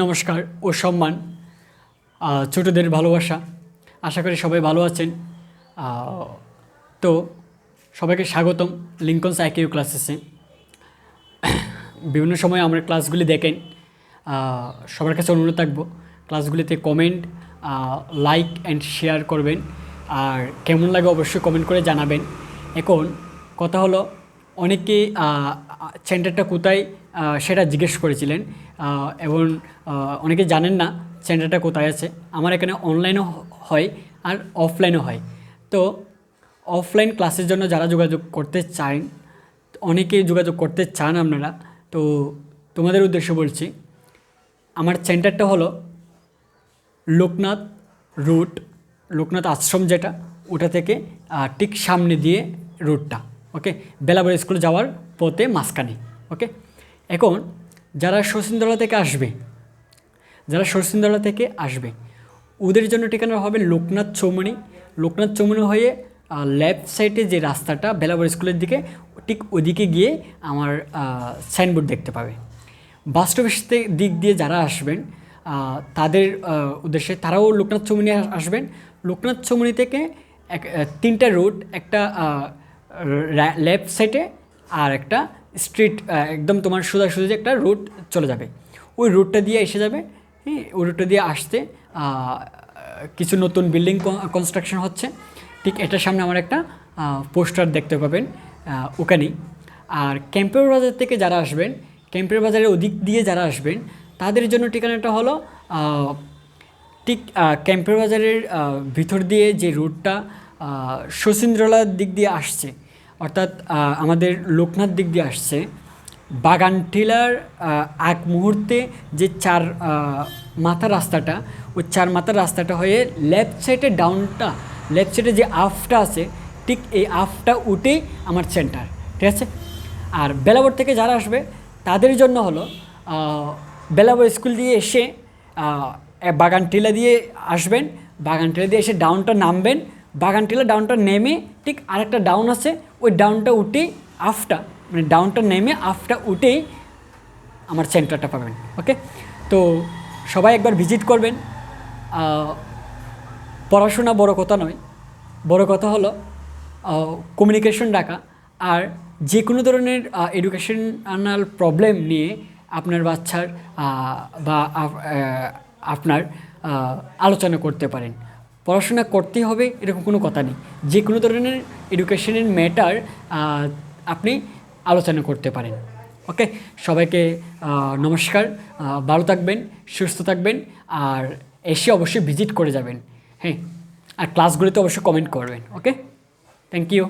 নমস্কার ও সম্মান ছোটদের ভালোবাসা। আশা করি সবাই ভালো আছেন। তো সবাইকে স্বাগতম লিঙ্কনস আইকিউ ক্লাসেসে। বিভিন্ন সময় আমার ক্লাসগুলি দেখেন। সবার কাছে অনুরোধ থাকবো ক্লাসগুলিতে কমেন্ট, লাইক অ্যান্ড শেয়ার করবেন। আর কেমন লাগে অবশ্যই কমেন্ট করে জানাবেন। এখন কথা হলো, অনেকে সেন্টারটা কোথায় সেটা জিজ্ঞেস করেছিলেন এবং অনেকে জানেন না সেন্টারটা কোথায় আছে। আমার এখানে অনলাইনও হয় আর অফলাইনও হয়। তো অফলাইন ক্লাসের জন্য যারা যোগাযোগ করতে চান, অনেকেই যোগাযোগ করতে চান আপনারা, তো তোমাদের উদ্দেশ্যে বলছি, আমার সেন্টারটা হলো লোকনাথ রুট, লোকনাথ আশ্রম যেটা, ওটা থেকে ঠিক সামনে দিয়ে রুটটা, ওকে, বেলাবর স্কুল যাওয়ার পথে মাঝখানে, ওকে। এখন যারা শচীন্দ্রলা থেকে আসবে ওদের জন্য ঠিকানা হবে লোকনাথ চৌমুনি হয়ে লেফট সাইডে যে রাস্তাটা বেলাবর স্কুলের দিকে, ঠিক ওদিকে গিয়ে আমার সাইনবোর্ড দেখতে পাবে। বাস স্টপের দিক দিয়ে যারা আসবেন তাদের উদ্দেশ্যে, তারাও লোকনাথ চৌমুনি আসবেন। লোকনাথ চৌমুনি থেকে তিনটা রুট, একটা লেফট সাইডে আর একটা স্ট্রিট, একদম তোমার সোজাসুজি একটা রুট চলে যাবে। ওই রুটটা দিয়ে এসে যাবে। হ্যাঁ, ওই রুটটা দিয়ে আসতে কিছু নতুন বিল্ডিং কনস্ট্রাকশন হচ্ছে, ঠিক এটার সামনে আমার একটা পোস্টার দেখতে পাবেন ওখানেই। আর ক্যাম্পের বাজার থেকে যারা আসবেন, ক্যাম্পের বাজারের ওদিক দিয়ে যারা আসবেন, তাদের জন্য ঠিকানাটা হলো ঠিক ক্যাম্পের বাজারের ভিতর দিয়ে যে রুটটা শচীন্দ্রলার দিক দিয়ে আসছে, অর্থাৎ আমাদের লোকনাথ দিক দিয়ে আসছে, বাগানটিলার এক মুহূর্তে যে চার মাথার রাস্তাটা, ওই চার মাথার রাস্তাটা হয়ে লেফট সাইডে লেফট সাইডে যে আফটা আছে, ঠিক এই আফটা উঠেই আমার সেন্টার, ঠিক আছে। আর বেলাবর থেকে যারা আসবে তাদের জন্য হলো বেলাবর স্কুল দিয়ে এসে বাগানটিলা দিয়ে আসবেন, বাগানটিলা দিয়ে এসে ডাউনটা নামবেন, বাগানটিলা ডাউনটা নেমে ঠিক আরেকটা ডাউন আছে, ওই ডাউনটা উঠেই আফটা, মানে ডাউনটা নেমে আফটা উঠেই আমার সেন্টারটা পাবেন, ওকে। তো সবাই একবার ভিজিট করবেন। পড়াশোনা বড় কথা নয়, বড় কথা হলো কমিউনিকেশন রাখা। আর যে কোনো ধরনের এডুকেশনাল প্রবলেম নিয়ে আপনার বাচ্চার বা আপনার আলোচনা করতে পারেন। পড়াশোনা করতেই হবে এরকম কোনো কথা নেই, যে কোনো ধরনের এডুকেশনের ম্যাটার আপনি আলোচনা করতে পারেন, ওকে। সবাইকে নমস্কার, ভালো থাকবেন, সুস্থ থাকবেন, আর এসে অবশ্যই ভিজিট করে যাবেন। হ্যাঁ, আর ক্লাসগুলিতে অবশ্যই কমেন্ট করবেন, ওকে। Thank you.